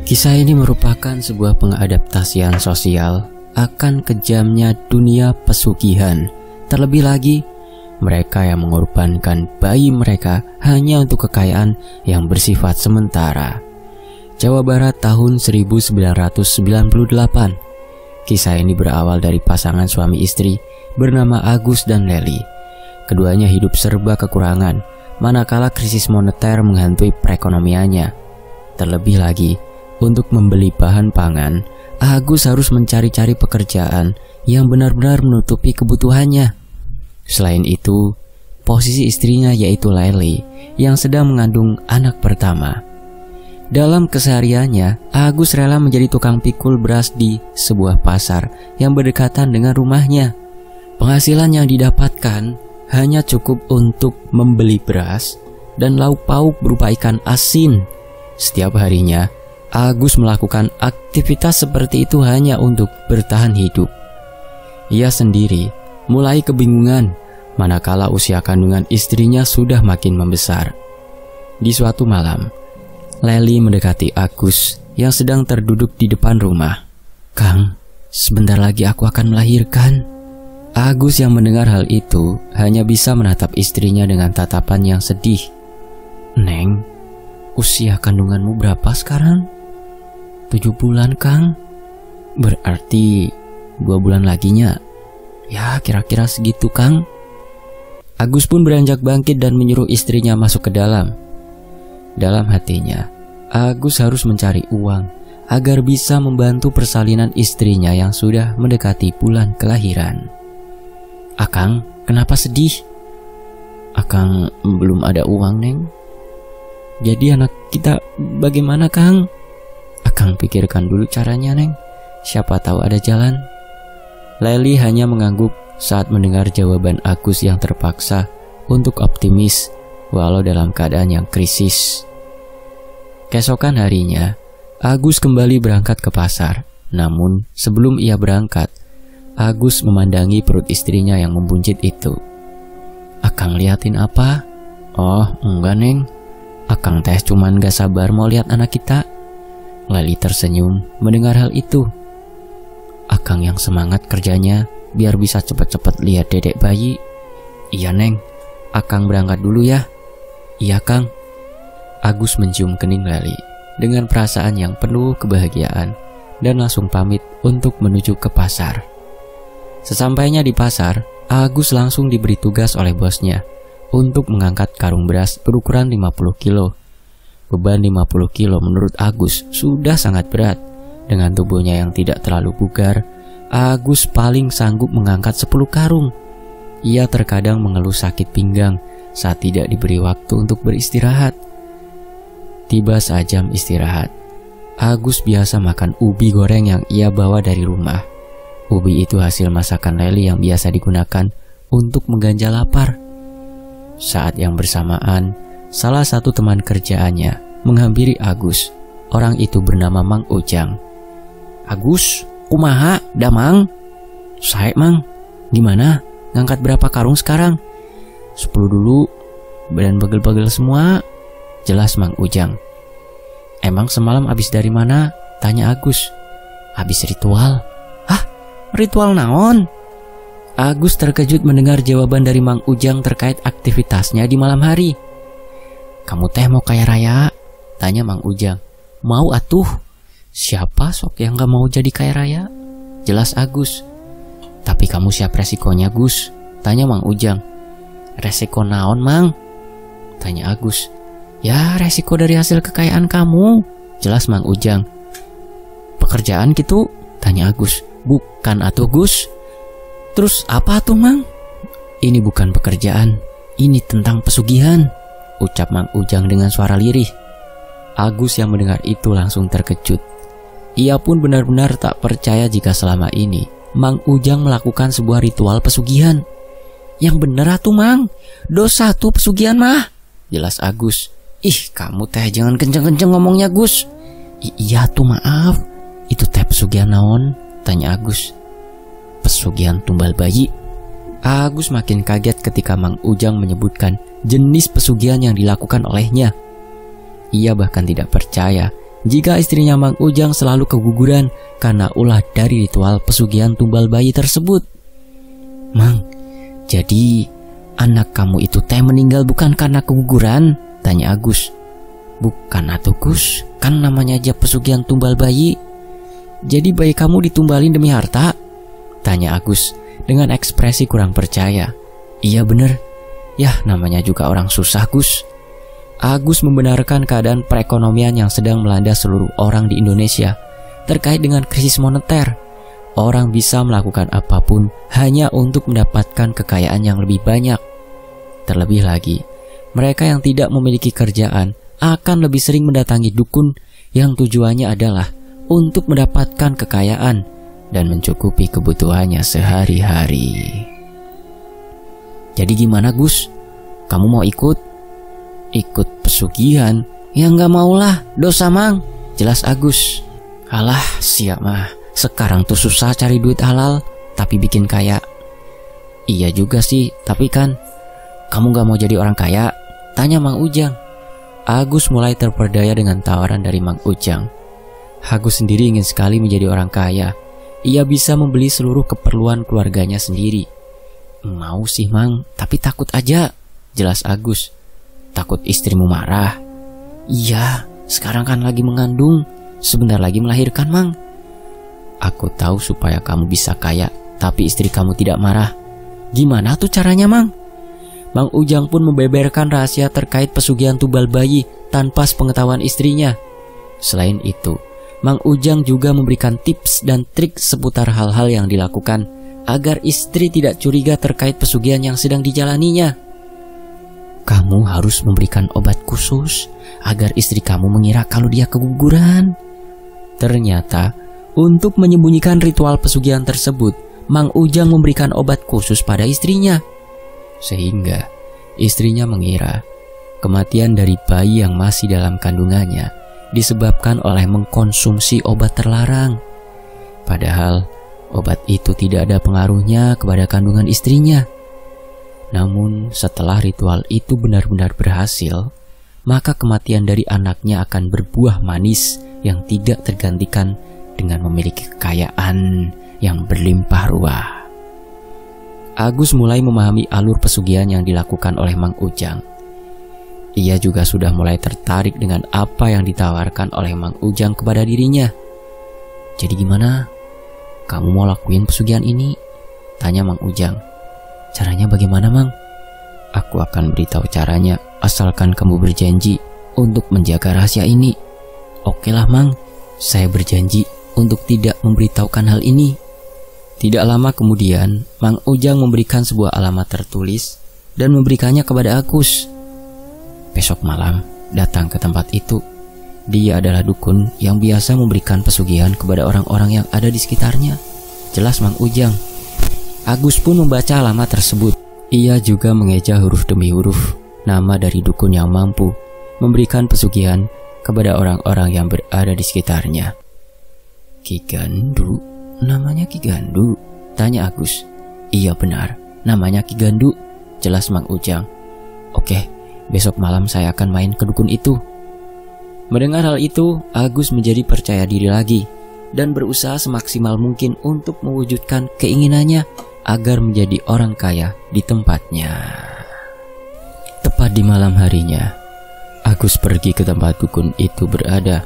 Kisah ini merupakan sebuah pengadaptasian sosial akan kejamnya dunia pesugihan. Terlebih lagi, mereka yang mengorbankan bayi mereka hanya untuk kekayaan yang bersifat sementara. Jawa Barat tahun 1998. Kisah ini berawal dari pasangan suami istri bernama Agus dan Lely. Keduanya hidup serba kekurangan, manakala krisis moneter menghantui perekonomiannya. Terlebih lagi, untuk membeli bahan pangan, Agus harus mencari-cari pekerjaan yang benar-benar menutupi kebutuhannya. Selain itu, posisi istrinya yaitu Lely yang sedang mengandung anak pertama. Dalam kesehariannya, Agus rela menjadi tukang pikul beras di sebuah pasar yang berdekatan dengan rumahnya. Penghasilan yang didapatkan hanya cukup untuk membeli beras dan lauk pauk berupa ikan asin. Setiap harinya, Agus melakukan aktivitas seperti itu hanya untuk bertahan hidup. Ia sendiri mulai kebingungan manakala usia kandungan istrinya sudah makin membesar. Di suatu malam, Lely mendekati Agus yang sedang terduduk di depan rumah. "Kang, sebentar lagi aku akan melahirkan." Agus yang mendengar hal itu hanya bisa menatap istrinya dengan tatapan yang sedih. "Neng, usia kandunganmu berapa sekarang?" 7 bulan, Kang. "Berarti 2 bulan laginya." "Ya, kira-kira segitu, Kang." Agus pun beranjak bangkit dan menyuruh istrinya masuk ke dalam. Dalam hatinya, Agus harus mencari uang agar bisa membantu persalinan istrinya yang sudah mendekati bulan kelahiran. "Akang, kenapa sedih?" "Akang belum ada uang, Neng." "Jadi anak kita bagaimana, Kang?" "Akang pikirkan dulu caranya, Neng. Siapa tahu ada jalan." Lely hanya mengangguk saat mendengar jawaban Agus yang terpaksa untuk optimis walau dalam keadaan yang krisis. Keesokan harinya, Agus kembali berangkat ke pasar. Namun sebelum ia berangkat, Agus memandangi perut istrinya yang membuncit itu. "Akang liatin apa?" "Oh, enggak, Neng. Akang teh cuman gak sabar mau lihat anak kita." Lely tersenyum mendengar hal itu. "Akang yang semangat kerjanya biar bisa cepat-cepat lihat dedek bayi." "Iya, Neng. Akang berangkat dulu ya." "Iya, Kang." Agus mencium kening Lely dengan perasaan yang penuh kebahagiaan dan langsung pamit untuk menuju ke pasar. Sesampainya di pasar, Agus langsung diberi tugas oleh bosnya untuk mengangkat karung beras berukuran 50 kilo. Beban 50 kilo menurut Agus sudah sangat berat. Dengan tubuhnya yang tidak terlalu bugar, Agus paling sanggup mengangkat 10 karung. Ia terkadang mengeluh sakit pinggang saat tidak diberi waktu untuk beristirahat. Tiba saat jam istirahat, Agus biasa makan ubi goreng yang ia bawa dari rumah. Ubi itu hasil masakan Lely yang biasa digunakan untuk mengganjal lapar. Saat yang bersamaan, salah satu teman kerjaannya menghampiri Agus. Orang itu bernama Mang Ujang. "Agus, kumaha, damang?" "Sae, Mang. Gimana? Ngangkat berapa karung sekarang?" 10 dulu. Badan pegel-pegel semua," jelas Mang Ujang. "Emang semalam habis dari mana?" tanya Agus. "Habis ritual." "Hah? Ritual naon?" Agus terkejut mendengar jawaban dari Mang Ujang terkait aktivitasnya di malam hari. "Kamu teh mau kaya raya?" tanya Mang Ujang. "Mau atuh." "Siapa sok yang gak mau jadi kaya raya?" jelas Agus. "Tapi kamu siap resikonya, Gus?" tanya Mang Ujang. "Resiko naon, Mang?" tanya Agus. "Ya, resiko dari hasil kekayaan kamu," jelas Mang Ujang. "Pekerjaan gitu?" tanya Agus. "Bukan atuh, Gus." "Terus apa tuh, Mang?" "Ini bukan pekerjaan, ini tentang pesugihan," ucap Mang Ujang dengan suara lirih. Agus yang mendengar itu langsung terkejut. Ia pun benar-benar tak percaya jika selama ini Mang Ujang melakukan sebuah ritual pesugihan. "Yang bener atuh, Mang. Dosa tuh pesugihan mah," jelas Agus. "Ih, kamu teh jangan kenceng-kenceng ngomongnya, Gus." "Iya tuh, maaf. Itu teh pesugihan naon?" tanya Agus. "Pesugihan tumbal bayi." Agus makin kaget ketika Mang Ujang menyebutkan jenis pesugihan yang dilakukan olehnya. Ia bahkan tidak percaya jika istrinya Mang Ujang selalu keguguran karena ulah dari ritual pesugihan tumbal bayi tersebut. "Mang, jadi anak kamu itu teh meninggal bukan karena keguguran?" tanya Agus. "Bukan atuh Gus, kan namanya aja pesugihan tumbal bayi. Jadi bayi kamu ditumbalin demi harta?" tanya Agus dengan ekspresi kurang percaya. "Iya bener, yah namanya juga orang susah Gus." Agus membenarkan keadaan perekonomian yang sedang melanda seluruh orang di Indonesia terkait dengan krisis moneter. Orang bisa melakukan apapun hanya untuk mendapatkan kekayaan yang lebih banyak. Terlebih lagi, mereka yang tidak memiliki kerjaan akan lebih sering mendatangi dukun yang tujuannya adalah untuk mendapatkan kekayaan dan mencukupi kebutuhannya sehari-hari. "Jadi gimana Gus? Kamu mau ikut?" "Ikut pesugihan? Ya nggak maulah, dosa Mang," jelas Agus. "Alah siap mah, sekarang tuh susah cari duit halal tapi bikin kaya." "Iya juga sih, tapi kan kamu nggak mau jadi orang kaya?" tanya Mang Ujang. Agus mulai terperdaya dengan tawaran dari Mang Ujang. Agus sendiri ingin sekali menjadi orang kaya. Ia bisa membeli seluruh keperluan keluarganya sendiri. "Mau sih Mang, tapi takut aja," jelas Agus. "Takut istrimu marah?" "Iya, sekarang kan lagi mengandung, sebentar lagi melahirkan Mang." "Aku tahu supaya kamu bisa kaya, tapi istri kamu tidak marah. Gimana tuh caranya Mang?" Mang Ujang pun membeberkan rahasia terkait pesugihan tumbal bayi tanpa sepengetahuan istrinya. Selain itu, Mang Ujang juga memberikan tips dan trik seputar hal-hal yang dilakukan agar istri tidak curiga terkait pesugihan yang sedang dijalaninya. "Kamu harus memberikan obat khusus agar istri kamu mengira kalau dia keguguran." Ternyata, untuk menyembunyikan ritual pesugihan tersebut, Mang Ujang memberikan obat khusus pada istrinya. Sehingga istrinya mengira kematian dari bayi yang masih dalam kandungannya disebabkan oleh mengkonsumsi obat terlarang. Padahal, obat itu tidak ada pengaruhnya kepada kandungan istrinya. Namun setelah ritual itu benar-benar berhasil, maka kematian dari anaknya akan berbuah manis yang tidak tergantikan dengan memiliki kekayaan yang berlimpah ruah. Agus mulai memahami alur pesugihan yang dilakukan oleh Mang Ujang. Ia juga sudah mulai tertarik dengan apa yang ditawarkan oleh Mang Ujang kepada dirinya. "Jadi gimana? Kamu mau lakuin pesugihan ini?" tanya Mang Ujang. "Caranya bagaimana Mang?" "Aku akan beritahu caranya asalkan kamu berjanji untuk menjaga rahasia ini." "Oke lah Mang, saya berjanji untuk tidak memberitahukan hal ini." Tidak lama kemudian, Mang Ujang memberikan sebuah alamat tertulis dan memberikannya kepada Agus. "Besok malam datang ke tempat itu. Dia adalah dukun yang biasa memberikan pesugihan kepada orang-orang yang ada di sekitarnya," jelas Mang Ujang. Agus pun membaca alamat tersebut. Ia juga mengeja huruf demi huruf nama dari dukun yang mampu memberikan pesugihan kepada orang-orang yang berada di sekitarnya. "Ki Gandu? Namanya Ki Gandu?" tanya Agus. "Iya benar, namanya Ki Gandu," jelas Mang Ujang. "Oke, besok malam saya akan main ke dukun itu." Mendengar hal itu, Agus menjadi percaya diri lagi dan berusaha semaksimal mungkin untuk mewujudkan keinginannya agar menjadi orang kaya di tempatnya. Tepat di malam harinya, Agus pergi ke tempat dukun itu berada.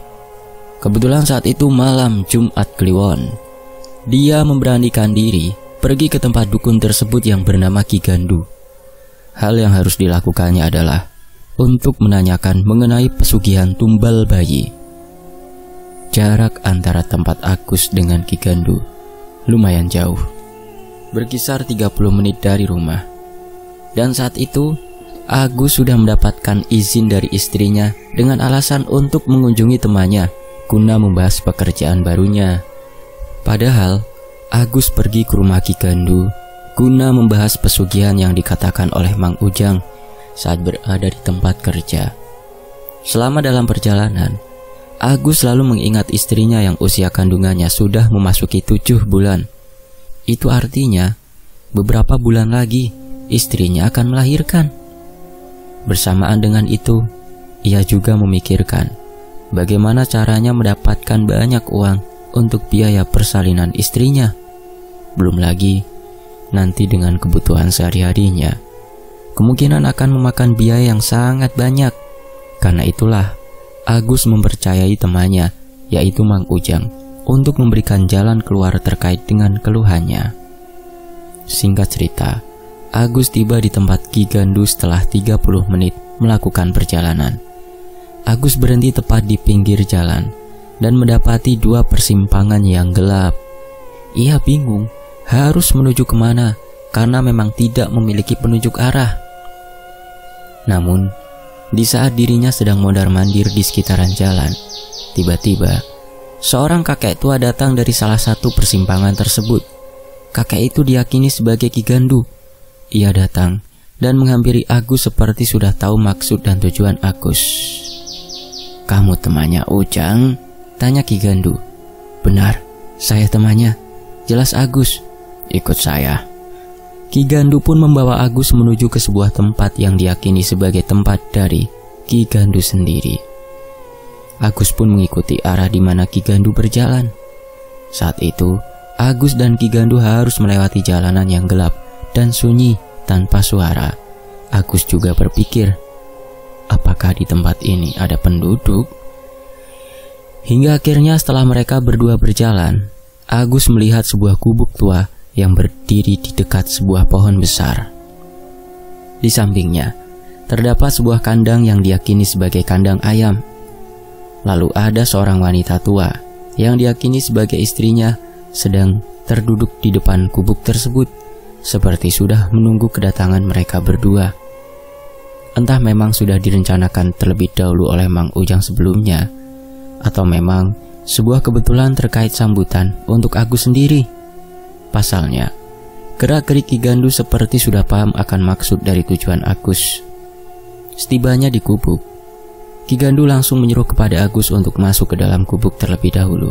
Kebetulan saat itu malam Jumat Kliwon. Dia memberanikan diri pergi ke tempat dukun tersebut yang bernama Ki Gandu. Hal yang harus dilakukannya adalah untuk menanyakan mengenai pesugihan tumbal bayi. Jarak antara tempat Agus dengan Ki Gandu lumayan jauh, berkisar 30 menit dari rumah. Dan saat itu Agus sudah mendapatkan izin dari istrinya dengan alasan untuk mengunjungi temannya guna membahas pekerjaan barunya. Padahal Agus pergi ke rumah Ki Gandu guna membahas pesugihan yang dikatakan oleh Mang Ujang saat berada di tempat kerja. Selama dalam perjalanan, Agus selalu mengingat istrinya yang usia kandungannya sudah memasuki 7 bulan. Itu artinya beberapa bulan lagi istrinya akan melahirkan. Bersamaan dengan itu, ia juga memikirkan bagaimana caranya mendapatkan banyak uang untuk biaya persalinan istrinya. Belum lagi nanti dengan kebutuhan sehari-harinya, kemungkinan akan memakan biaya yang sangat banyak. Karena itulah Agus mempercayai temannya, yaitu Mang Ujang, untuk memberikan jalan keluar terkait dengan keluhannya. Singkat cerita, Agus tiba di tempat Ki Gandu setelah 30 menit melakukan perjalanan. Agus berhenti tepat di pinggir jalan dan mendapati dua persimpangan yang gelap. Ia bingung harus menuju kemana karena memang tidak memiliki penunjuk arah. Namun, di saat dirinya sedang mondar-mandir di sekitaran jalan, tiba-tiba seorang kakek tua datang dari salah satu persimpangan tersebut. Kakek itu diyakini sebagai Ki Gandu. Ia datang dan menghampiri Agus seperti sudah tahu maksud dan tujuan Agus. "Kamu temannya Ujang?" tanya Ki Gandu. "Benar, saya temannya," jelas Agus. "Ikut saya." Ki Gandu pun membawa Agus menuju ke sebuah tempat yang diyakini sebagai tempat dari Ki Gandu sendiri. Agus pun mengikuti arah di mana Ki Gandu berjalan. Saat itu, Agus dan Ki Gandu harus melewati jalanan yang gelap dan sunyi tanpa suara. Agus juga berpikir, apakah di tempat ini ada penduduk? Hingga akhirnya setelah mereka berdua berjalan, Agus melihat sebuah gubuk tua yang berdiri di dekat sebuah pohon besar. Di sampingnya, terdapat sebuah kandang yang diyakini sebagai kandang ayam. Lalu ada seorang wanita tua yang diyakini sebagai istrinya sedang terduduk di depan gubuk tersebut, seperti sudah menunggu kedatangan mereka berdua. Entah memang sudah direncanakan terlebih dahulu oleh Mang Ujang sebelumnya, atau memang sebuah kebetulan terkait sambutan untuk Agus sendiri. Pasalnya, gerak-gerik Ki Gandu seperti sudah paham akan maksud dari tujuan Agus. Setibanya di gubuk, Ki Gandu langsung menyuruh kepada Agus untuk masuk ke dalam gubuk terlebih dahulu.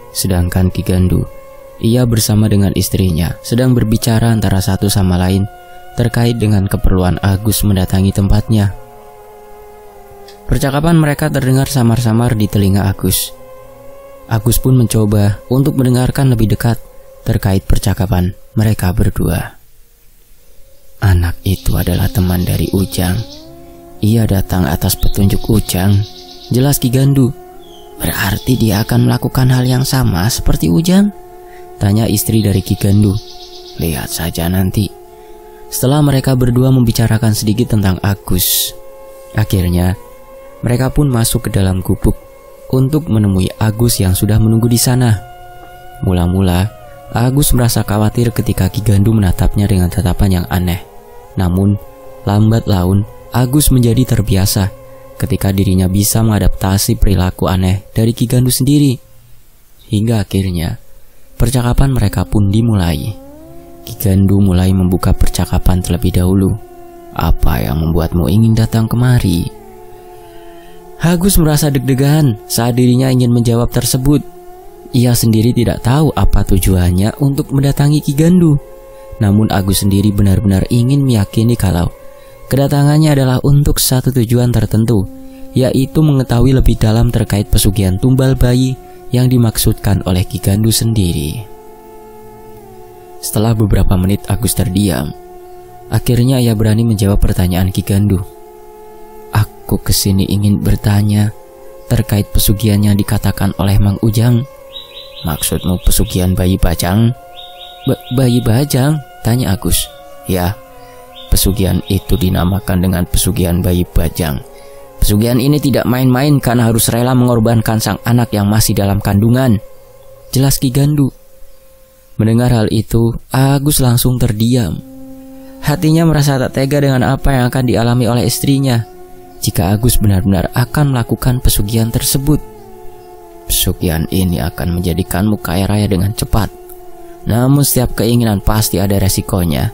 Sedangkan Ki Gandu, ia bersama dengan istrinya sedang berbicara antara satu sama lain terkait dengan keperluan Agus mendatangi tempatnya. Percakapan mereka terdengar samar-samar di telinga Agus. Agus pun mencoba untuk mendengarkan lebih dekat terkait percakapan mereka berdua. "Anak itu adalah teman dari Ujang. Ia datang atas petunjuk Ujang," jelas Ki Gandu. "Berarti dia akan melakukan hal yang sama seperti Ujang?" tanya istri dari Ki Gandu. "Lihat saja nanti." Setelah mereka berdua membicarakan sedikit tentang Agus, akhirnya mereka pun masuk ke dalam gubuk untuk menemui Agus yang sudah menunggu di sana. Mula-mula Agus merasa khawatir ketika Ki Gandu menatapnya dengan tatapan yang aneh. Namun, lambat laun Agus menjadi terbiasa ketika dirinya bisa mengadaptasi perilaku aneh dari Ki Gandu sendiri. Hingga akhirnya, percakapan mereka pun dimulai. Ki Gandu mulai membuka percakapan terlebih dahulu. "Apa yang membuatmu ingin datang kemari?" Agus merasa deg-degan saat dirinya ingin menjawab tersebut. Ia sendiri tidak tahu apa tujuannya untuk mendatangi Ki Gandu. Namun Agus sendiri benar-benar ingin meyakini kalau kedatangannya adalah untuk satu tujuan tertentu, yaitu mengetahui lebih dalam terkait pesugihan tumbal bayi yang dimaksudkan oleh Ki Gandu sendiri. Setelah beberapa menit Agus terdiam, akhirnya ia berani menjawab pertanyaan Ki Gandu. "Aku kesini ingin bertanya terkait pesugihan yang dikatakan oleh Mang Ujang." "Maksudmu pesugihan bayi bajang?" Bayi bajang?" tanya Agus. "Ya, pesugihan itu dinamakan dengan pesugihan bayi bajang. Pesugihan ini tidak main-main karena harus rela mengorbankan sang anak yang masih dalam kandungan," jelas Ki Gandu. Mendengar hal itu, Agus langsung terdiam. Hatinya merasa tak tega dengan apa yang akan dialami oleh istrinya jika Agus benar-benar akan melakukan pesugihan tersebut. "Pesugihan ini akan menjadikanmu kaya raya dengan cepat. Namun setiap keinginan pasti ada resikonya.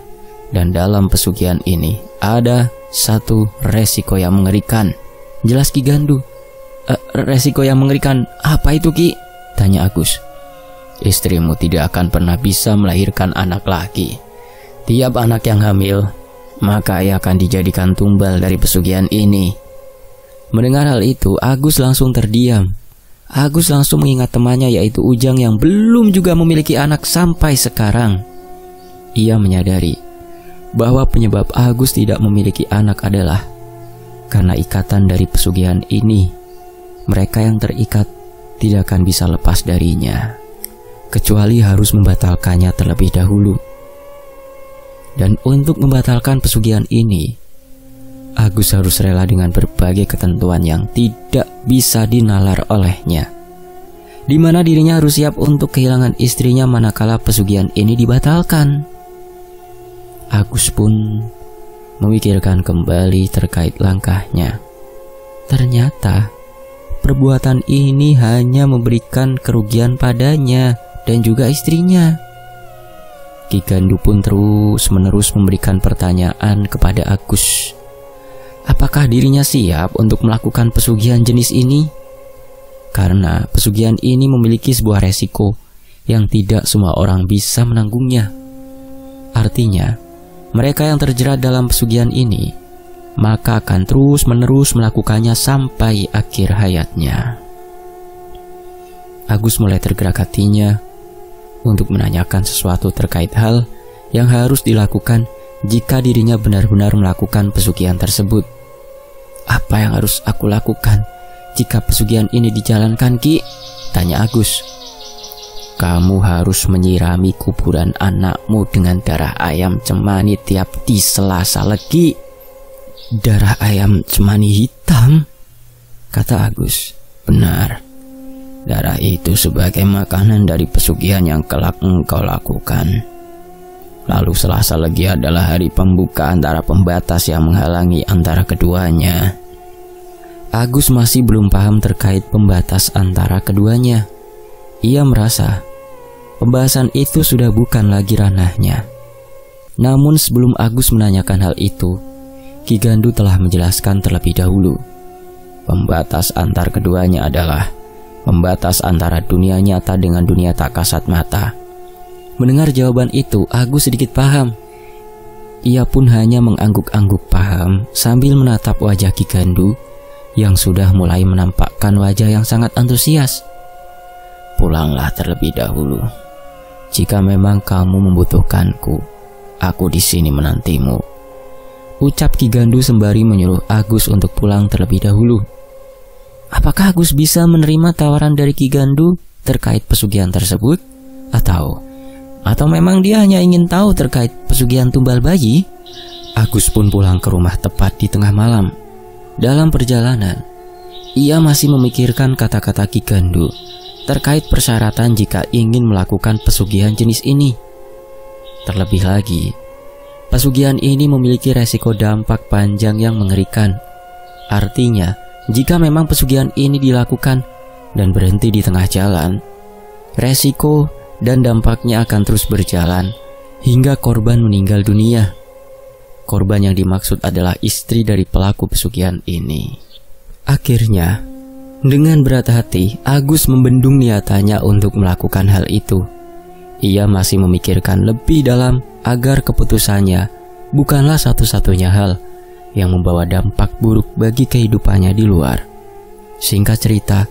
Dan dalam pesugihan ini ada satu resiko yang mengerikan," jelas Ki Gandu. Resiko yang mengerikan apa itu, Ki?" tanya Agus. "Istrimu tidak akan pernah bisa melahirkan anak lagi. Tiap anak yang hamil, maka ia akan dijadikan tumbal dari pesugihan ini." Mendengar hal itu, Agus langsung terdiam. Agus langsung mengingat temannya yaitu Ujang yang belum juga memiliki anak sampai sekarang. Ia menyadari bahwa penyebab Agus tidak memiliki anak adalah karena ikatan dari pesugihan ini. Mereka yang terikat tidak akan bisa lepas darinya, kecuali harus membatalkannya terlebih dahulu. Dan untuk membatalkan pesugihan ini, Agus harus rela dengan berbagai ketentuan yang tidak bisa dinalar olehnya, di mana dirinya harus siap untuk kehilangan istrinya manakala pesugihan ini dibatalkan. Agus pun memikirkan kembali terkait langkahnya. Ternyata perbuatan ini hanya memberikan kerugian padanya dan juga istrinya. Ki Gandu pun terus-menerus memberikan pertanyaan kepada Agus. Apakah dirinya siap untuk melakukan pesugihan jenis ini? Karena pesugihan ini memiliki sebuah resiko yang tidak semua orang bisa menanggungnya. Artinya, mereka yang terjerat dalam pesugihan ini maka akan terus-menerus melakukannya sampai akhir hayatnya. Agus mulai tergerak hatinya untuk menanyakan sesuatu terkait hal yang harus dilakukan jika dirinya benar-benar melakukan pesugihan tersebut. Apa yang harus aku lakukan jika pesugihan ini dijalankan, Ki? Tanya Agus. Kamu harus menyirami kuburan anakmu dengan darah ayam cemani tiap di Selasa Legi. Darah ayam cemani hitam? Kata Agus. Benar. Darah itu sebagai makanan dari pesugihan yang kelak engkau lakukan. Lalu Selasa Legi adalah hari pembuka antara pembatas yang menghalangi antara keduanya. Agus masih belum paham terkait pembatas antara keduanya. Ia merasa pembahasan itu sudah bukan lagi ranahnya. Namun sebelum Agus menanyakan hal itu, Ki Gandu telah menjelaskan terlebih dahulu. Pembatas antar keduanya adalah pembatas antara dunia nyata dengan dunia tak kasat mata. Mendengar jawaban itu, Agus sedikit paham. Ia pun hanya mengangguk-angguk paham sambil menatap wajah Ki Gandu yang sudah mulai menampakkan wajah yang sangat antusias. Pulanglah terlebih dahulu. Jika memang kamu membutuhkanku, aku di sini menantimu. Ucap Ki Gandu sembari menyuruh Agus untuk pulang terlebih dahulu. Apakah Agus bisa menerima tawaran dari Ki Gandu terkait pesugihan tersebut? Atau memang dia hanya ingin tahu terkait pesugihan tumbal bayi? Agus pun pulang ke rumah tepat di tengah malam. Dalam perjalanan, ia masih memikirkan kata-kata Ki Gandu terkait persyaratan jika ingin melakukan pesugihan jenis ini. Terlebih lagi, pesugihan ini memiliki resiko dampak panjang yang mengerikan. Artinya, jika memang pesugihan ini dilakukan dan berhenti di tengah jalan, resiko dan dampaknya akan terus berjalan hingga korban meninggal dunia. Korban yang dimaksud adalah istri dari pelaku pesugihan ini. Akhirnya, dengan berat hati, Agus membendung niatannya untuk melakukan hal itu. Ia masih memikirkan lebih dalam agar keputusannya bukanlah satu-satunya hal yang membawa dampak buruk bagi kehidupannya di luar. Singkat cerita,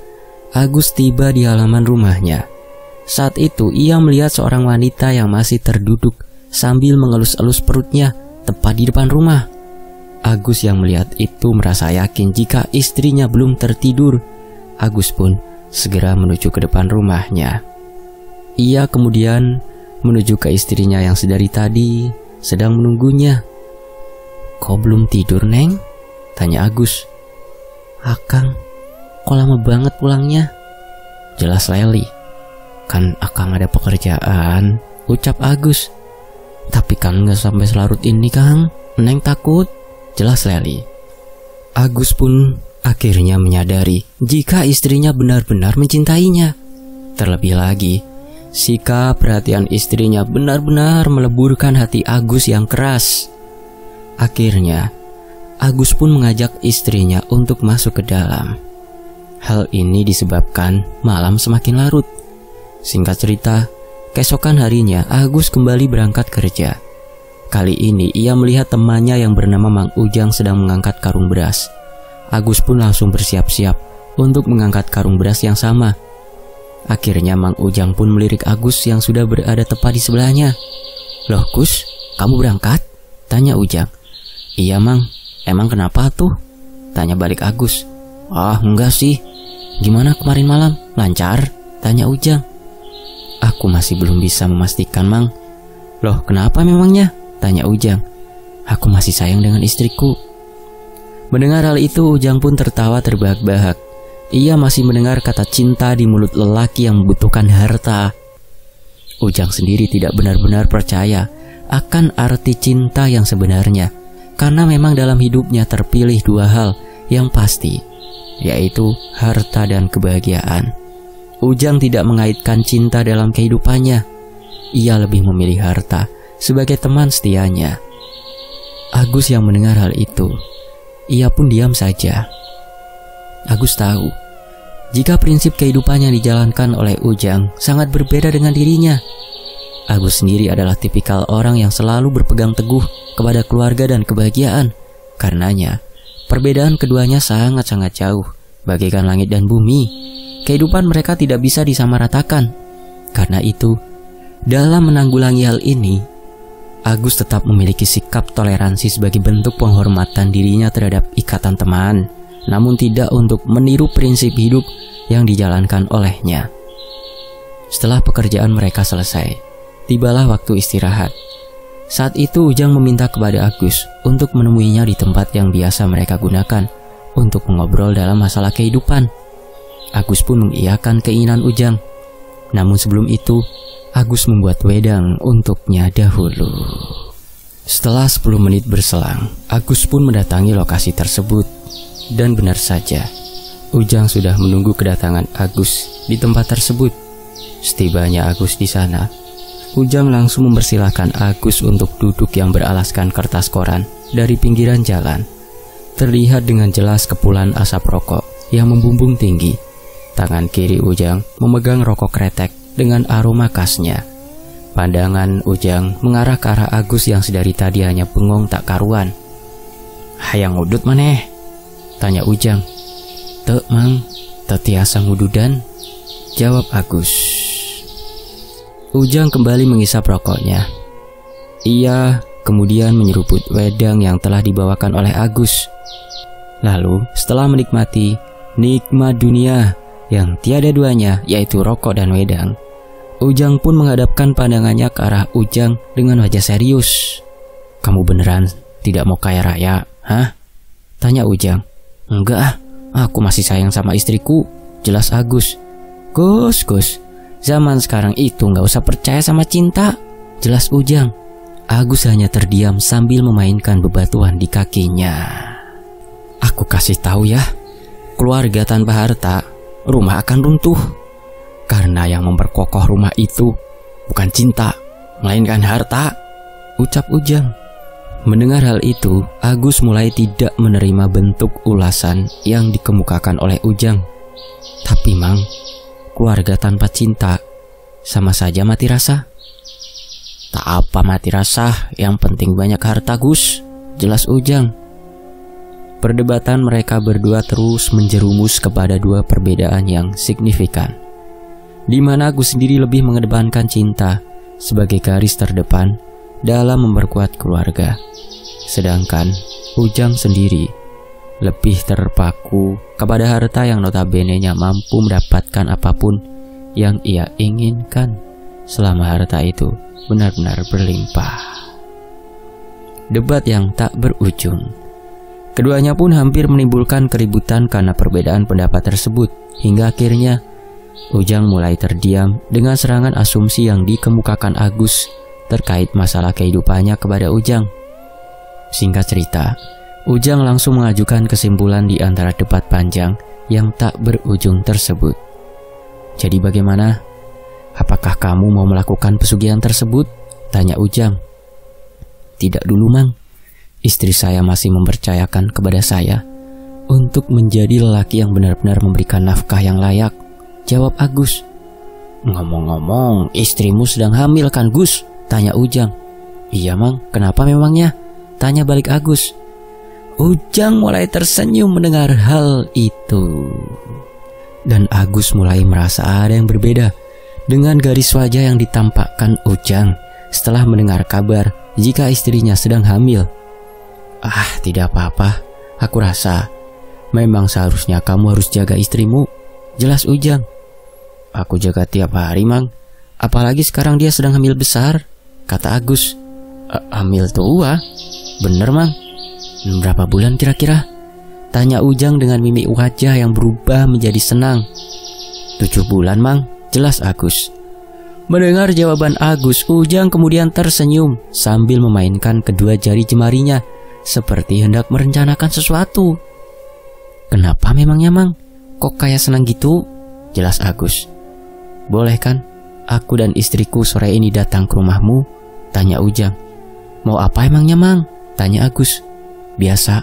Agus tiba di halaman rumahnya. Saat itu ia melihat seorang wanita yang masih terduduk sambil mengelus-elus perutnya tepat di depan rumah. Agus yang melihat itu merasa yakin jika istrinya belum tertidur. Agus pun segera menuju ke depan rumahnya. Ia kemudian menuju ke istrinya yang sedari tadi sedang menunggunya. Kok belum tidur, Neng? Tanya Agus. Akang, kok lama banget pulangnya? Jelas Leli. Kan Akang ada pekerjaan, ucap Agus. Tapi kan gak sampai selarut ini, Kang. Neng takut, jelas Leli. Agus pun akhirnya menyadari jika istrinya benar-benar mencintainya. Terlebih lagi, sikap perhatian istrinya benar-benar meleburkan hati Agus yang keras. Akhirnya, Agus pun mengajak istrinya untuk masuk ke dalam. Hal ini disebabkan malam semakin larut. Singkat cerita, keesokan harinya Agus kembali berangkat kerja. Kali ini ia melihat temannya yang bernama Mang Ujang sedang mengangkat karung beras. Agus pun langsung bersiap-siap untuk mengangkat karung beras yang sama. Akhirnya Mang Ujang pun melirik Agus yang sudah berada tepat di sebelahnya. "Loh Gus, kamu berangkat?" tanya Ujang. "Iya Mang, emang kenapa tuh?" tanya balik Agus. "Ah enggak sih, gimana kemarin malam, lancar?" tanya Ujang. "Aku masih belum bisa memastikan Mang." "Loh kenapa memangnya?" tanya Ujang. "Aku masih sayang dengan istriku." Mendengar hal itu Ujang pun tertawa terbahak-bahak. Ia masih mendengar kata cinta di mulut lelaki yang membutuhkan harta. Ujang sendiri tidak benar-benar percaya akan arti cinta yang sebenarnya, karena memang dalam hidupnya terpilih dua hal yang pasti, yaitu harta dan kebahagiaan. Ujang tidak mengaitkan cinta dalam kehidupannya. Ia lebih memilih harta sebagai teman setianya. Agus yang mendengar hal itu, ia pun diam saja. Agus tahu jika prinsip kehidupannya dijalankan oleh Ujang sangat berbeda dengan dirinya. Agus sendiri adalah tipikal orang yang selalu berpegang teguh kepada keluarga dan kebahagiaan. Karenanya, perbedaan keduanya sangat-sangat jauh, bagaikan langit dan bumi. Kehidupan mereka tidak bisa disamaratakan. Karena itu, dalam menanggulangi hal ini, Agus tetap memiliki sikap toleransi sebagai bentuk penghormatan dirinya terhadap ikatan teman, namun tidak untuk meniru prinsip hidup yang dijalankan olehnya. Setelah pekerjaan mereka selesai, tibalah waktu istirahat. Saat itu Ujang meminta kepada Agus untuk menemuinya di tempat yang biasa mereka gunakan untuk mengobrol dalam masalah kehidupan. Agus pun mengiyakan keinginan Ujang. Namun sebelum itu, Agus membuat wedang untuknya dahulu. Setelah 10 menit berselang, Agus pun mendatangi lokasi tersebut. Dan benar saja, Ujang sudah menunggu kedatangan Agus di tempat tersebut. Setibanya Agus di sana, Ujang langsung mempersilahkan Agus untuk duduk yang beralaskan kertas koran dari pinggiran jalan. Terlihat dengan jelas kepulan asap rokok yang membumbung tinggi. Tangan kiri Ujang memegang rokok kretek dengan aroma khasnya. Pandangan Ujang mengarah ke arah Agus yang sedari tadi hanya bengong tak karuan. "Hayang ngudut maneh?" tanya Ujang. "Teu Mang, teu tiasa ngududan," jawab Agus. Ujang kembali menghisap rokoknya. Ia kemudian menyeruput wedang yang telah dibawakan oleh Agus. Lalu setelah menikmati nikmat dunia yang tiada duanya, yaitu rokok dan wedang, Ujang pun menghadapkan pandangannya ke arah Ujang dengan wajah serius. "Kamu beneran tidak mau kaya raya, hah?" tanya Ujang. "Enggak, aku masih sayang sama istriku," jelas Agus. Gus, zaman sekarang itu nggak usah percaya sama cinta," jelas Ujang. Agus hanya terdiam sambil memainkan bebatuan di kakinya. "Aku kasih tahu ya, keluarga tanpa harta, rumah akan runtuh. Karena yang memperkokoh rumah itu bukan cinta, melainkan harta," ucap Ujang. Mendengar hal itu, Agus mulai tidak menerima bentuk ulasan yang dikemukakan oleh Ujang. "Tapi Mang, keluarga tanpa cinta sama saja mati rasa." "Tak apa mati rasa, yang penting banyak harta Gus," jelas Ujang. Perdebatan mereka berdua terus menjerumus kepada dua perbedaan yang signifikan, di mana Agus sendiri lebih mengedepankan cinta sebagai garis terdepan dalam memperkuat keluarga, sedangkan Ujang sendiri lebih terpaku kepada harta yang notabene-nya mampu mendapatkan apapun yang ia inginkan selama harta itu benar-benar berlimpah. Debat yang tak berujung. Keduanya pun hampir menimbulkan keributan karena perbedaan pendapat tersebut, hingga akhirnya Ujang mulai terdiam dengan serangan asumsi yang dikemukakan Agus terkait masalah kehidupannya kepada Ujang. Singkat cerita, Ujang langsung mengajukan kesimpulan di antara debat panjang yang tak berujung tersebut. "Jadi bagaimana? Apakah kamu mau melakukan pesugihan tersebut?" tanya Ujang. "Tidak dulu Mang, istri saya masih mempercayakan kepada saya untuk menjadi lelaki yang benar-benar memberikan nafkah yang layak," jawab Agus. "Ngomong-ngomong, istrimu sedang hamil kan Gus?" tanya Ujang. "Iya Mang, kenapa memangnya?" tanya balik Agus. Ujang mulai tersenyum mendengar hal itu. Dan Agus mulai merasa ada yang berbeda dengan garis wajah yang ditampakkan Ujang setelah mendengar kabar jika istrinya sedang hamil. Tidak apa-apa. Aku rasa memang seharusnya kamu harus jaga istrimu, jelas Ujang. Aku jaga tiap hari, Mang. Apalagi sekarang dia sedang hamil besar, kata Agus. Hamil tua? Bener, Mang. Berapa bulan kira-kira? Tanya Ujang dengan mimik wajah yang berubah menjadi senang. 7 bulan, Mang, jelas Agus. Mendengar jawaban Agus, Ujang kemudian tersenyum sambil memainkan kedua jari jemarinya seperti hendak merencanakan sesuatu. Kenapa memangnya, Mang? Kok kayak senang gitu? Jelas Agus. Boleh kan aku dan istriku sore ini datang ke rumahmu? Tanya Ujang. Mau apa emangnya, Mang? Tanya Agus. Biasa,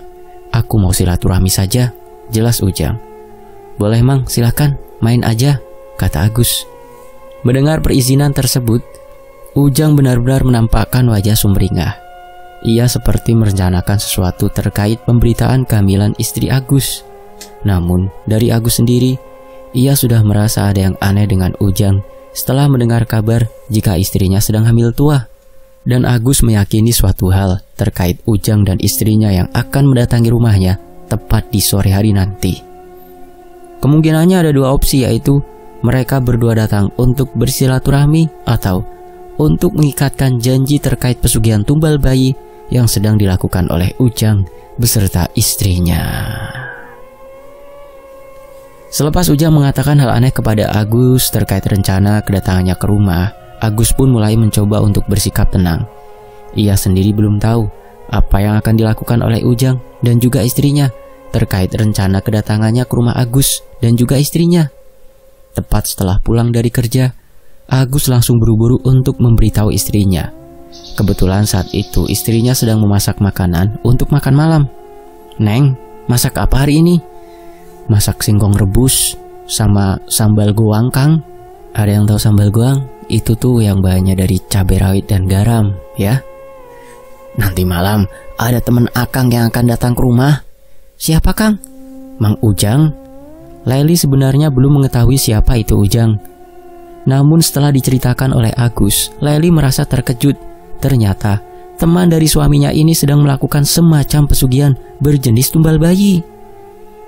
aku mau silaturahmi saja, jelas Ujang. Boleh, Mang, silakan, main aja, kata Agus. Mendengar perizinan tersebut, Ujang benar-benar menampakkan wajah sumringah. Ia seperti merencanakan sesuatu terkait pemberitaan kehamilan istri Agus. Namun, dari Agus sendiri, ia sudah merasa ada yang aneh dengan Ujang setelah mendengar kabar jika istrinya sedang hamil tua. Dan Agus meyakini suatu hal terkait Ujang dan istrinya yang akan mendatangi rumahnya tepat di sore hari nanti. Kemungkinannya ada 2 opsi, yaitu mereka berdua datang untuk bersilaturahmi atau untuk mengikatkan janji terkait pesugihan tumbal bayi yang sedang dilakukan oleh Ujang beserta istrinya. Selepas Ujang mengatakan hal aneh kepada Agus terkait rencana kedatangannya ke rumah, Agus pun mulai mencoba untuk bersikap tenang. Ia sendiri belum tahu apa yang akan dilakukan oleh Ujang dan juga istrinya terkait rencana kedatangannya ke rumah Agus dan juga istrinya. Tepat setelah pulang dari kerja, Agus langsung buru-buru untuk memberitahu istrinya. Kebetulan saat itu istrinya sedang memasak makanan untuk makan malam. Neng, masak apa hari ini? Masak singkong rebus sama sambal goang, Kang. Ada yang tahu sambal goang? Itu tuh yang bahannya dari cabai rawit dan garam, ya. Nanti malam ada teman Akang yang akan datang ke rumah. Siapa, Kang? Mang Ujang. Leli sebenarnya belum mengetahui siapa itu Ujang. Namun setelah diceritakan oleh Agus, Leli merasa terkejut. Ternyata teman dari suaminya ini sedang melakukan semacam pesugihan berjenis tumbal bayi.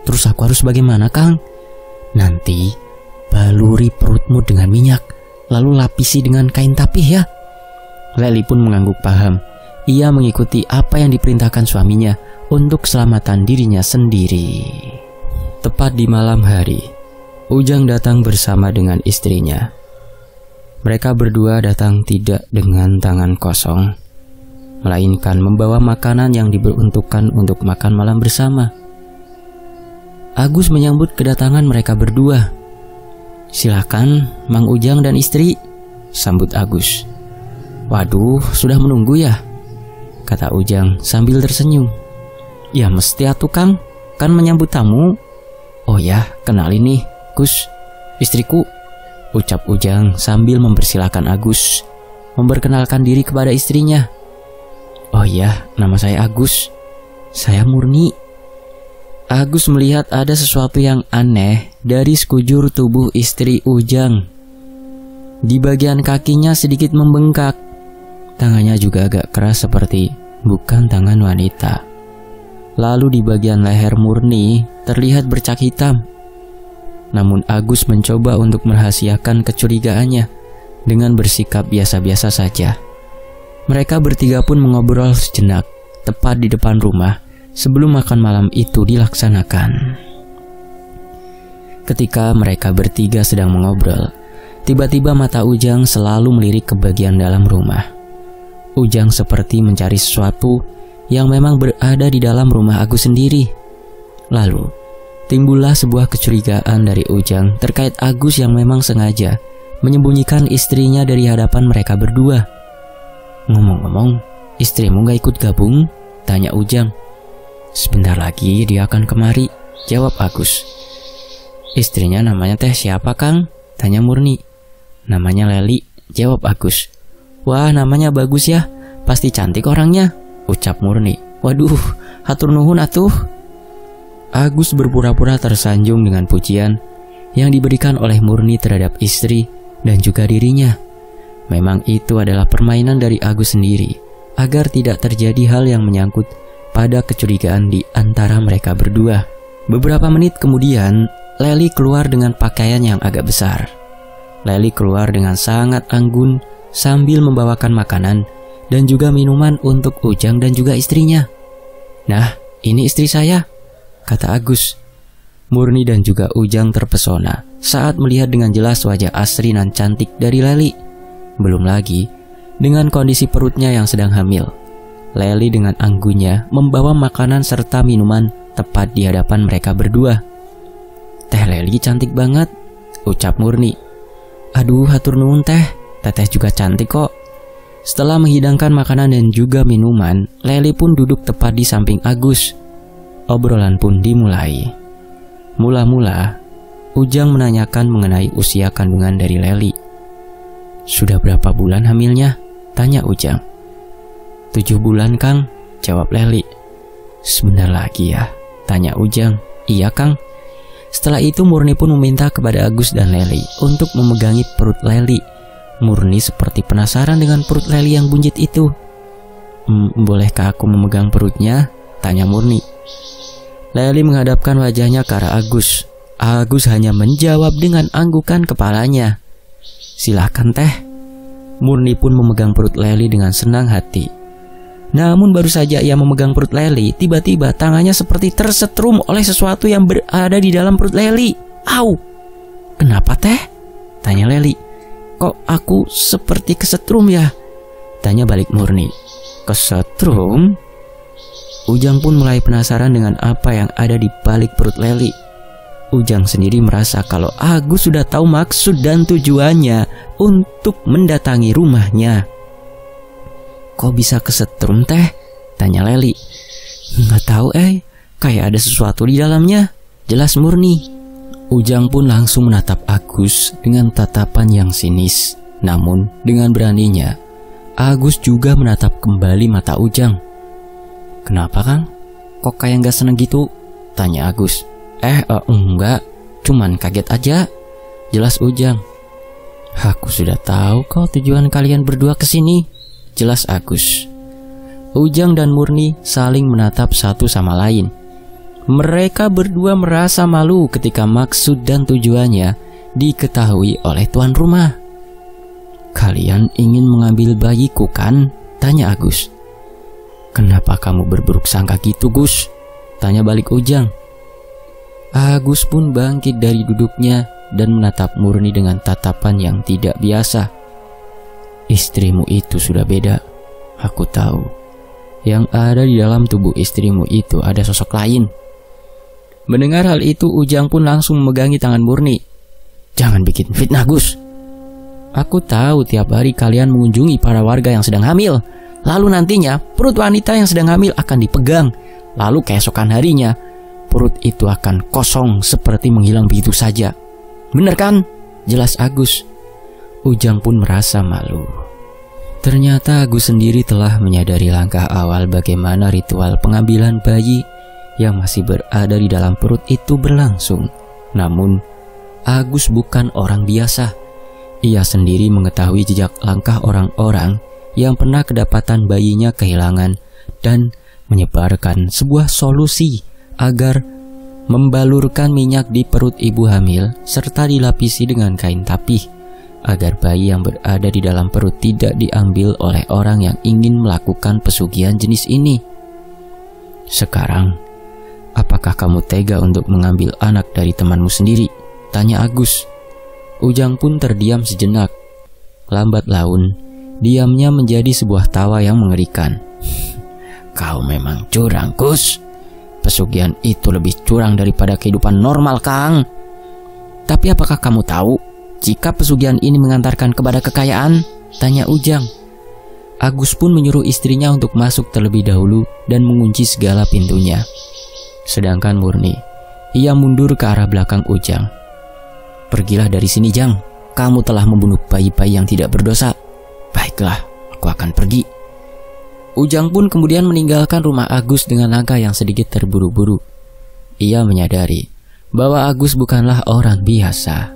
Terus aku harus bagaimana, Kang? Nanti baluri perutmu dengan minyak, lalu lapisi dengan kain tapih ya. Leli pun mengangguk paham. Ia mengikuti apa yang diperintahkan suaminya untuk keselamatan dirinya sendiri. Tepat di malam hari, Ujang datang bersama dengan istrinya. Mereka berdua datang tidak dengan tangan kosong, melainkan membawa makanan yang diperuntukkan untuk makan malam bersama. Agus menyambut kedatangan mereka berdua. Silakan, Mang Ujang dan istri, sambut Agus. Waduh, sudah menunggu ya, kata Ujang sambil tersenyum. Ya mesti atuh, Kang, kan menyambut tamu. Oh ya, kenalin nih, Gus, istriku, ucap Ujang sambil mempersilahkan Agus memperkenalkan diri kepada istrinya. Oh ya, nama saya Agus, saya Murni. Agus melihat ada sesuatu yang aneh dari sekujur tubuh istri Ujang. Di bagian kakinya sedikit membengkak. Tangannya juga agak keras seperti bukan tangan wanita. Lalu di bagian leher Murni terlihat bercak hitam. Namun Agus mencoba untuk merahasiakan kecurigaannya dengan bersikap biasa-biasa saja. Mereka bertiga pun mengobrol sejenak tepat di depan rumah sebelum makan malam itu dilaksanakan. Ketika mereka bertiga sedang mengobrol, tiba-tiba mata Ujang selalu melirik ke bagian dalam rumah. Ujang seperti mencari sesuatu yang memang berada di dalam rumah Agus sendiri. Lalu, timbullah sebuah kecurigaan dari Ujang terkait Agus yang memang sengaja menyembunyikan istrinya dari hadapan mereka berdua. Ngomong-ngomong, istrimu gak ikut gabung? Tanya Ujang. Sebentar lagi dia akan kemari, jawab Agus. Istrinya namanya teh siapa, Kang? Tanya Murni. Namanya Leli, jawab Agus. Wah, namanya bagus ya, pasti cantik orangnya, ucap Murni. Waduh, hatur nuhun atuh." Agus berpura-pura tersanjung dengan pujian yang diberikan oleh Murni terhadap istri dan juga dirinya. Memang itu adalah permainan dari Agus sendiri, agar tidak terjadi hal yang menyangkut pada kecurigaan di antara mereka berdua. Beberapa menit kemudian, Leli keluar dengan pakaian yang agak besar. Leli keluar dengan sangat anggun sambil membawakan makanan dan juga minuman untuk Ujang dan juga istrinya. "Nah, ini istri saya," kata Agus. Murni dan juga Ujang terpesona saat melihat dengan jelas wajah asri nan cantik dari Leli. Belum lagi dengan kondisi perutnya yang sedang hamil. Leli dengan anggunnya membawa makanan serta minuman tepat di hadapan mereka berdua. "Teh Leli cantik banget," ucap Murni. "Aduh, hatur nuhun teh, teteh juga cantik kok." Setelah menghidangkan makanan dan juga minuman, Leli pun duduk tepat di samping Agus. Obrolan pun dimulai. Mula-mula, Ujang menanyakan mengenai usia kandungan dari Leli. "Sudah berapa bulan hamilnya?" tanya Ujang. 7 bulan, Kang," jawab Leli. "Sebentar lagi ya?" tanya Ujang. "Iya, Kang." Setelah itu Murni pun meminta kepada Agus dan Leli untuk memegangi perut Leli. Murni seperti penasaran dengan perut Leli yang buncit itu. "Bolehkah aku memegang perutnya?" tanya Murni. Leli menghadapkan wajahnya ke arah Agus. Agus hanya menjawab dengan anggukan kepalanya. "Silakan teh." Murni pun memegang perut Leli dengan senang hati. Namun baru saja ia memegang perut Leli, tiba-tiba tangannya seperti tersetrum oleh sesuatu yang berada di dalam perut Leli. "Au! Kenapa teh?" tanya Leli. "Kok aku seperti kesetrum ya?" tanya balik Murni. "Kesetrum?" Ujang pun mulai penasaran dengan apa yang ada di balik perut Leli. Ujang sendiri merasa kalau Agus sudah tahu maksud dan tujuannya untuk mendatangi rumahnya. "Kok bisa kesetrum teh?" tanya Leli. "Nggak tahu kayak ada sesuatu di dalamnya," jelas Murni. Ujang pun langsung menatap Agus dengan tatapan yang sinis. Namun dengan beraninya, Agus juga menatap kembali mata Ujang. "Kenapa, Kang? Kok kayak nggak seneng gitu?" tanya Agus. Enggak, cuman kaget aja," jelas Ujang. "Aku sudah tahu kau tujuan kalian berdua kesini," jelas Agus. Ujang dan Murni saling menatap satu sama lain. Mereka berdua merasa malu ketika maksud dan tujuannya diketahui oleh tuan rumah. "Kalian ingin mengambil bayiku kan?" tanya Agus. "Kenapa kamu berburuk sangka gitu, Gus?" tanya balik Ujang. Agus pun bangkit dari duduknya dan menatap Murni dengan tatapan yang tidak biasa. "Istrimu itu sudah beda. Aku tahu. Yang ada di dalam tubuh istrimu itu ada sosok lain." Mendengar hal itu, Ujang pun langsung memegangi tangan Murni. "Jangan bikin fitnah, Gus. Aku tahu tiap hari kalian mengunjungi para warga yang sedang hamil. Lalu nantinya perut wanita yang sedang hamil akan dipegang. Lalu keesokan harinya perut itu akan kosong seperti menghilang begitu saja. Bener kan?" jelas Agus. Ujang pun merasa malu. Ternyata Agus sendiri telah menyadari langkah awal bagaimana ritual pengambilan bayi yang masih berada di dalam perut itu berlangsung. Namun Agus bukan orang biasa. Ia sendiri mengetahui jejak langkah orang-orang yang pernah kedapatan bayinya kehilangan dan menyebarkan sebuah solusi agar membalurkan minyak di perut ibu hamil serta dilapisi dengan kain tapih agar bayi yang berada di dalam perut tidak diambil oleh orang yang ingin melakukan pesugihan jenis ini. "Sekarang, apakah kamu tega untuk mengambil anak dari temanmu sendiri?" tanya Agus. Ujang pun terdiam sejenak. Lambat laun, diamnya menjadi sebuah tawa yang mengerikan. "Kau memang curang, Gus. Pesugihan itu lebih curang daripada kehidupan normal, Kang. Tapi apakah kamu tahu jika pesugihan ini mengantarkan kepada kekayaan?" tanya Ujang. Agus pun menyuruh istrinya untuk masuk terlebih dahulu dan mengunci segala pintunya. Sedangkan Murni, ia mundur ke arah belakang Ujang. "Pergilah dari sini, Jang. Kamu telah membunuh bayi-bayi yang tidak berdosa." "Baiklah, aku akan pergi." Ujang pun kemudian meninggalkan rumah Agus dengan langkah yang sedikit terburu-buru. Ia menyadari bahwa Agus bukanlah orang biasa.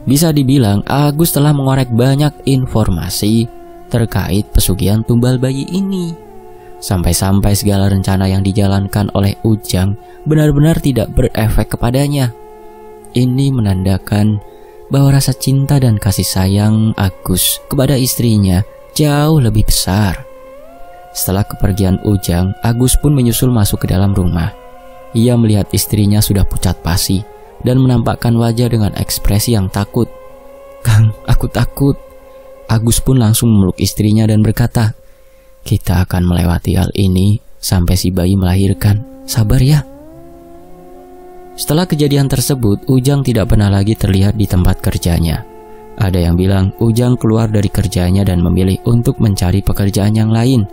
Bisa dibilang Agus telah mengorek banyak informasi terkait pesugihan tumbal bayi ini. Sampai-sampai segala rencana yang dijalankan oleh Ujang benar-benar tidak berefek kepadanya. Ini menandakan bahwa rasa cinta dan kasih sayang Agus kepada istrinya jauh lebih besar. Setelah kepergian Ujang, Agus pun menyusul masuk ke dalam rumah. Ia melihat istrinya sudah pucat pasi dan menampakkan wajah dengan ekspresi yang takut. "Kang, aku takut." Agus pun langsung memeluk istrinya dan berkata, "Kita akan melewati hal ini sampai si bayi melahirkan. Sabar ya." Setelah kejadian tersebut, Ujang tidak pernah lagi terlihat di tempat kerjanya. Ada yang bilang Ujang keluar dari kerjanya dan memilih untuk mencari pekerjaan yang lain.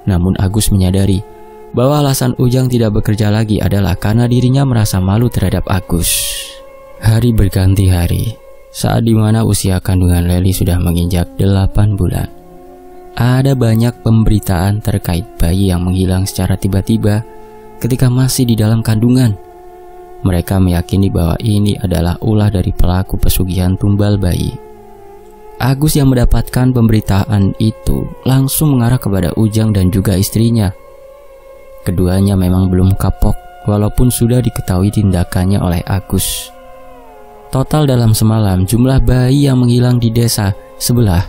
Namun Agus menyadari bahwa alasan Ujang tidak bekerja lagi adalah karena dirinya merasa malu terhadap Agus. Hari berganti hari, saat dimana usia kandungan Lely sudah menginjak 8 bulan. Ada banyak pemberitaan terkait bayi yang menghilang secara tiba-tiba ketika masih di dalam kandungan. Mereka meyakini bahwa ini adalah ulah dari pelaku pesugihan tumbal bayi. Agus yang mendapatkan pemberitaan itu langsung mengarah kepada Ujang dan juga istrinya. Keduanya memang belum kapok walaupun sudah diketahui tindakannya oleh Agus. Total dalam semalam jumlah bayi yang menghilang di desa sebelah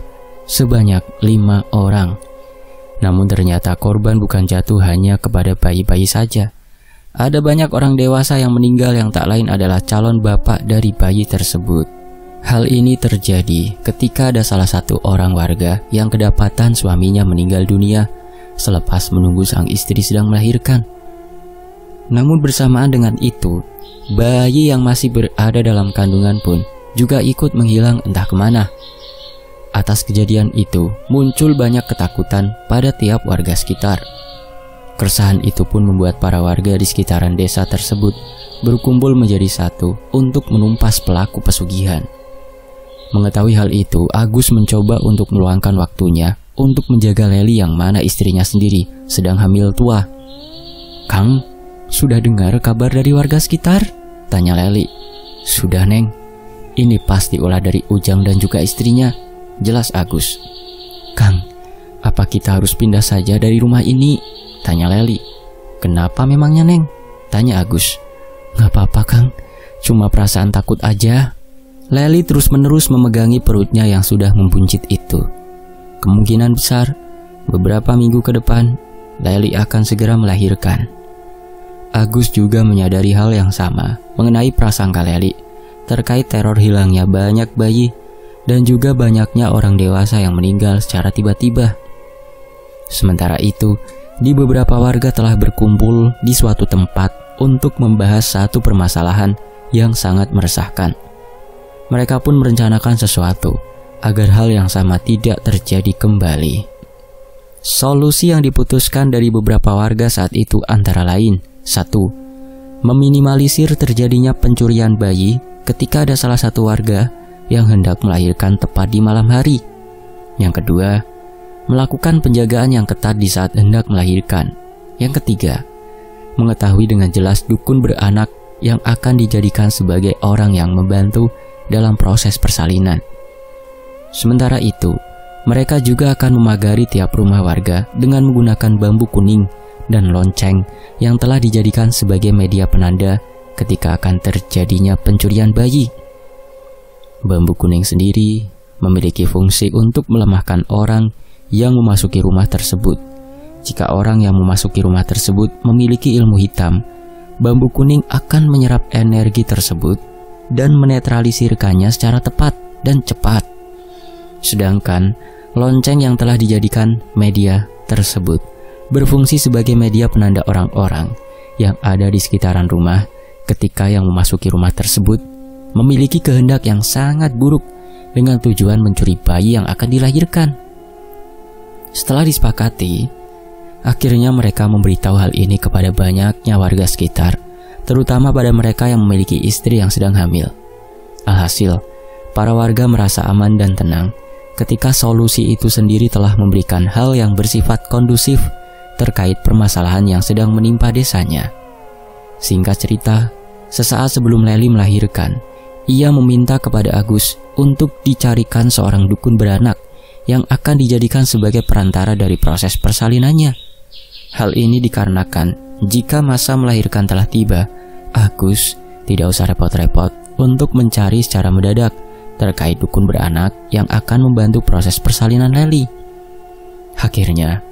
sebanyak 5 orang. Namun ternyata korban bukan jatuh hanya kepada bayi-bayi saja. Ada banyak orang dewasa yang meninggal yang tak lain adalah calon bapak dari bayi tersebut. Hal ini terjadi ketika ada salah satu orang warga yang kedapatan suaminya meninggal dunia selepas menunggu sang istri sedang melahirkan. Namun bersamaan dengan itu, bayi yang masih berada dalam kandungan pun juga ikut menghilang entah kemana. Atas kejadian itu, muncul banyak ketakutan pada tiap warga sekitar. Keresahan itu pun membuat para warga di sekitaran desa tersebut berkumpul menjadi satu untuk menumpas pelaku pesugihan. Mengetahui hal itu, Agus mencoba untuk meluangkan waktunya untuk menjaga Lely yang mana istrinya sendiri sedang hamil tua. "Kang, sudah dengar kabar dari warga sekitar?" tanya Lely. "Sudah, Neng. Ini pasti ulah dari Ujang dan juga istrinya," jelas Agus. "Kang, apa kita harus pindah saja dari rumah ini?" tanya Lely. "Kenapa memangnya, Neng?" tanya Agus. "Gak apa-apa, Kang. Cuma perasaan takut aja." Lely terus-menerus memegangi perutnya yang sudah membuncit itu. Kemungkinan besar, beberapa minggu ke depan, Lely akan segera melahirkan. Agus juga menyadari hal yang sama mengenai prasangka Lely terkait teror hilangnya banyak bayi dan juga banyaknya orang dewasa yang meninggal secara tiba-tiba. Sementara itu, di beberapa warga telah berkumpul di suatu tempat untuk membahas satu permasalahan yang sangat meresahkan. Mereka pun merencanakan sesuatu agar hal yang sama tidak terjadi kembali. Solusi yang diputuskan dari beberapa warga saat itu antara lain: 1. Meminimalisir terjadinya pencurian bayi ketika ada salah satu warga yang hendak melahirkan tepat di malam hari. Yang kedua, melakukan penjagaan yang ketat di saat hendak melahirkan. Yang ketiga, mengetahui dengan jelas dukun beranak yang akan dijadikan sebagai orang yang membantu dalam proses persalinan. Sementara itu, mereka juga akan memagari tiap rumah warga dengan menggunakan bambu kuning dan lonceng yang telah dijadikan sebagai media penanda ketika akan terjadinya pencurian bayi. Bambu kuning sendiri memiliki fungsi untuk melemahkan orang yang memasuki rumah tersebut. Jika orang yang memasuki rumah tersebut memiliki ilmu hitam, bambu kuning akan menyerap energi tersebut dan menetralisirkannya secara tepat dan cepat. Sedangkan lonceng yang telah dijadikan media tersebut berfungsi sebagai media penanda orang-orang yang ada di sekitaran rumah ketika yang memasuki rumah tersebut memiliki kehendak yang sangat buruk dengan tujuan mencuri bayi yang akan dilahirkan. Setelah disepakati, akhirnya mereka memberitahu hal ini kepada banyaknya warga sekitar, terutama pada mereka yang memiliki istri yang sedang hamil. Alhasil, para warga merasa aman dan tenang ketika solusi itu sendiri telah memberikan hal yang bersifat kondusif terkait permasalahan yang sedang menimpa desanya. Singkat cerita, sesaat sebelum Lely melahirkan, ia meminta kepada Agus untuk dicarikan seorang dukun beranak yang akan dijadikan sebagai perantara dari proses persalinannya. Hal ini dikarenakan jika masa melahirkan telah tiba, Agus tidak usah repot-repot untuk mencari secara mendadak terkait dukun beranak yang akan membantu proses persalinan Lely. Akhirnya,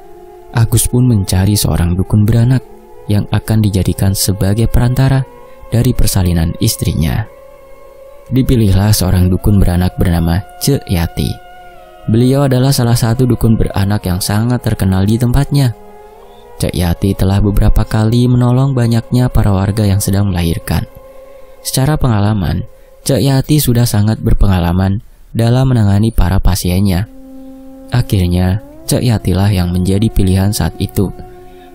Agus pun mencari seorang dukun beranak yang akan dijadikan sebagai perantara dari persalinan istrinya. Dipilihlah seorang dukun beranak bernama Cek Yati. Beliau adalah salah satu dukun beranak yang sangat terkenal di tempatnya. Cek Yati telah beberapa kali menolong banyaknya para warga yang sedang melahirkan. Secara pengalaman, Cek Yati sudah sangat berpengalaman dalam menangani para pasiennya. Akhirnya, Cek Yatilah yang menjadi pilihan saat itu.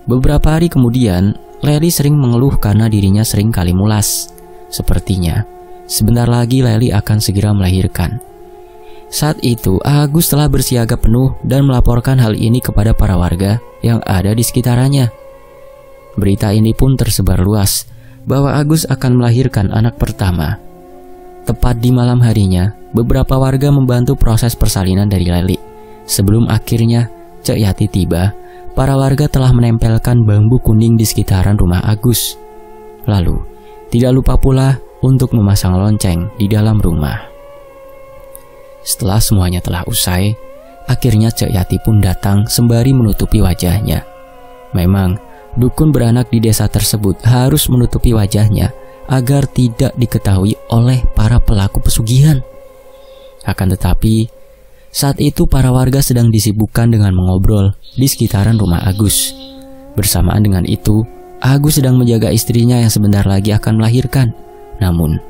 Beberapa hari kemudian, Lely sering mengeluh karena dirinya sering kali mulas. Sepertinya, sebentar lagi Lely akan segera melahirkan. Saat itu, Agus telah bersiaga penuh dan melaporkan hal ini kepada para warga yang ada di sekitarannya. Berita ini pun tersebar luas bahwa Agus akan melahirkan anak pertama. Tepat di malam harinya, beberapa warga membantu proses persalinan dari Lely. Sebelum akhirnya Cek Yati tiba, para warga telah menempelkan bambu kuning di sekitaran rumah Agus. Lalu, tidak lupa pula untuk memasang lonceng di dalam rumah. Setelah semuanya telah usai, akhirnya Cek Yati pun datang sembari menutupi wajahnya. Memang, dukun beranak di desa tersebut harus menutupi wajahnya agar tidak diketahui oleh para pelaku pesugihan. Akan tetapi, saat itu para warga sedang disibukkan dengan mengobrol di sekitaran rumah Agus. Bersamaan dengan itu, Agus sedang menjaga istrinya yang sebentar lagi akan melahirkan. Namun,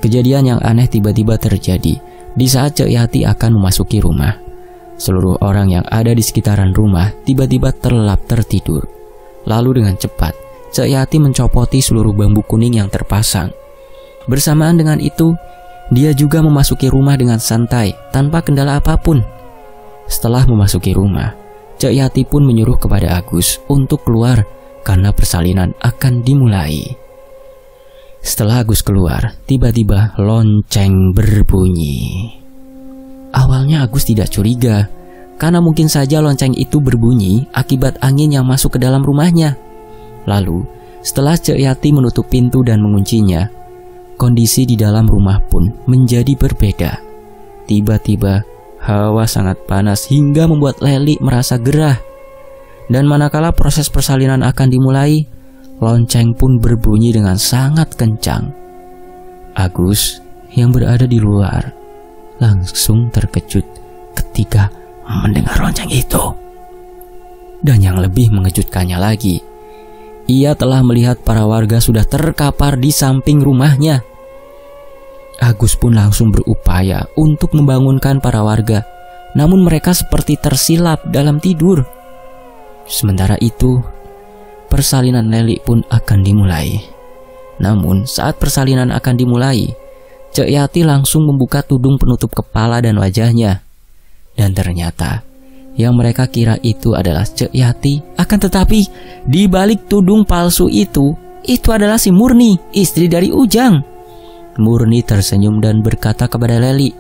kejadian yang aneh tiba-tiba terjadi di saat Cek Yati akan memasuki rumah. Seluruh orang yang ada di sekitaran rumah tiba-tiba terlelap tertidur. Lalu dengan cepat, Cek Yati mencopoti seluruh bambu kuning yang terpasang. Bersamaan dengan itu, dia juga memasuki rumah dengan santai tanpa kendala apapun. Setelah memasuki rumah, Cek Yati pun menyuruh kepada Agus untuk keluar karena persalinan akan dimulai. Setelah Agus keluar, tiba-tiba lonceng berbunyi. Awalnya Agus tidak curiga, karena mungkin saja lonceng itu berbunyi akibat angin yang masuk ke dalam rumahnya. Lalu, setelah Cek Yati menutup pintu dan menguncinya, kondisi di dalam rumah pun menjadi berbeda. Tiba-tiba, hawa sangat panas hingga membuat Lely merasa gerah. Dan manakala proses persalinan akan dimulai, lonceng pun berbunyi dengan sangat kencang. Agus yang berada di luar langsung terkejut ketika mendengar lonceng itu. Dan yang lebih mengejutkannya lagi, ia telah melihat para warga sudah terkapar di samping rumahnya. Agus pun langsung berupaya untuk membangunkan para warga, namun mereka seperti tersilap dalam tidur. Sementara itu, persalinan Lely pun akan dimulai. Namun saat persalinan akan dimulai, Cek Yati langsung membuka tudung penutup kepala dan wajahnya. Dan ternyata yang mereka kira itu adalah Cek Yati. Akan tetapi di balik tudung palsu itu adalah si Murni, istri dari Ujang. Murni tersenyum dan berkata kepada Lely,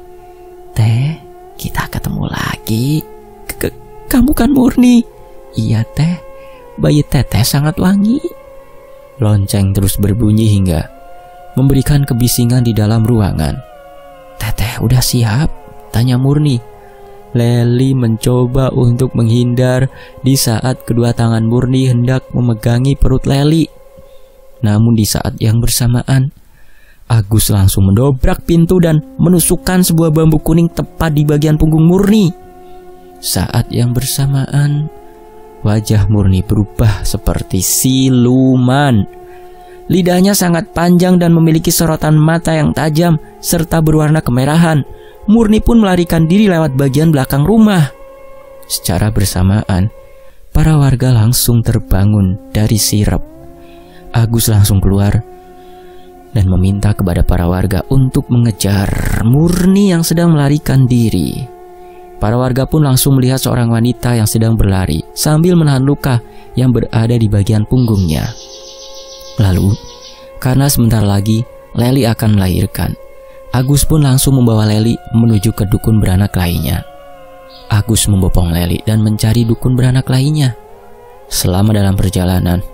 "Teh, kita ketemu lagi. Kamu kan Murni?" "Iya teh, bayi teteh sangat wangi." Lonceng terus berbunyi hingga memberikan kebisingan di dalam ruangan. "Teteh udah siap?" tanya Murni. Lely mencoba untuk menghindar di saat kedua tangan Murni hendak memegangi perut Lely. Namun di saat yang bersamaan, Agus langsung mendobrak pintu dan menusukkan sebuah bambu kuning tepat di bagian punggung Murni. Saat yang bersamaan, wajah Murni berubah seperti siluman. Lidahnya sangat panjang dan memiliki sorotan mata yang tajam serta berwarna kemerahan. Murni pun melarikan diri lewat bagian belakang rumah. Secara bersamaan, para warga langsung terbangun dari sirep. Agus langsung keluar dan meminta kepada para warga untuk mengejar Murni yang sedang melarikan diri. Para warga pun langsung melihat seorang wanita yang sedang berlari sambil menahan luka yang berada di bagian punggungnya. Lalu, karena sebentar lagi Leli akan melahirkan, Agus pun langsung membawa Leli menuju ke dukun beranak lainnya. Agus membopong Leli dan mencari dukun beranak lainnya. Selama dalam perjalanan,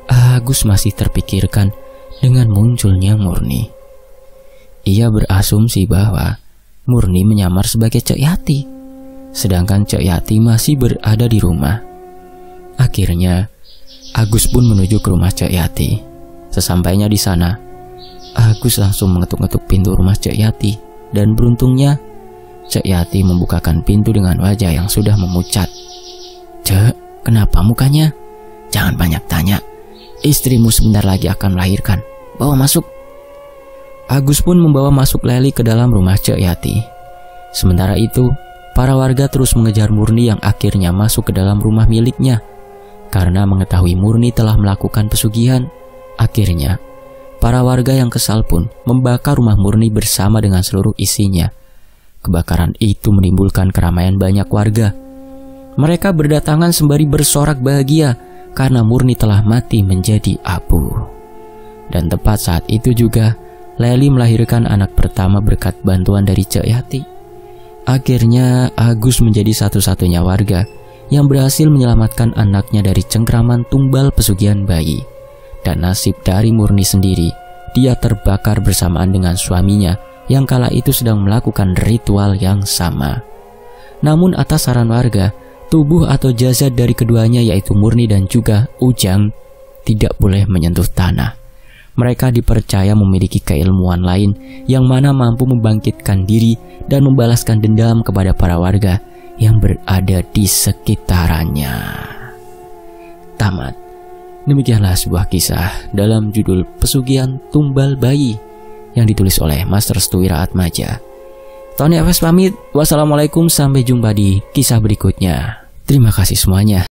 Agus masih terpikirkan dengan munculnya Murni. Ia berasumsi bahwa Murni menyamar sebagai Cek Yati, sedangkan Cek Yati masih berada di rumah. Akhirnya, Agus pun menuju ke rumah Cek Yati. Sesampainya di sana, Agus langsung mengetuk-ngetuk pintu rumah Cek Yati, dan beruntungnya Cek Yati membukakan pintu dengan wajah yang sudah memucat. "Cek, kenapa mukanya? Jangan banyak tanya. Istrimu sebentar lagi akan melahirkan. Bawa masuk." Agus pun membawa masuk Leli ke dalam rumah Cek Yati. Sementara itu, para warga terus mengejar Murni yang akhirnya masuk ke dalam rumah miliknya. Karena mengetahui Murni telah melakukan pesugihan, akhirnya para warga yang kesal pun membakar rumah Murni bersama dengan seluruh isinya. Kebakaran itu menimbulkan keramaian banyak warga. Mereka berdatangan sembari bersorak bahagia karena Murni telah mati menjadi abu. Dan tepat saat itu juga Leli melahirkan anak pertama berkat bantuan dari Cek Yati. Akhirnya Agus menjadi satu-satunya warga yang berhasil menyelamatkan anaknya dari cengkraman tumbal pesugihan bayi. Dan nasib dari Murni sendiri, dia terbakar bersamaan dengan suaminya yang kala itu sedang melakukan ritual yang sama. Namun atas saran warga, tubuh atau jasad dari keduanya yaitu Murni dan juga Ujang tidak boleh menyentuh tanah. Mereka dipercaya memiliki keilmuan lain yang mana mampu membangkitkan diri dan membalaskan dendam kepada para warga yang berada di sekitarannya. Tamat. Demikianlah sebuah kisah dalam judul Pesugihan Tumbal Bayi yang ditulis oleh Master Stuwira Atmaja. Tony FS pamit. Wassalamualaikum, sampai jumpa di kisah berikutnya. Terima kasih semuanya.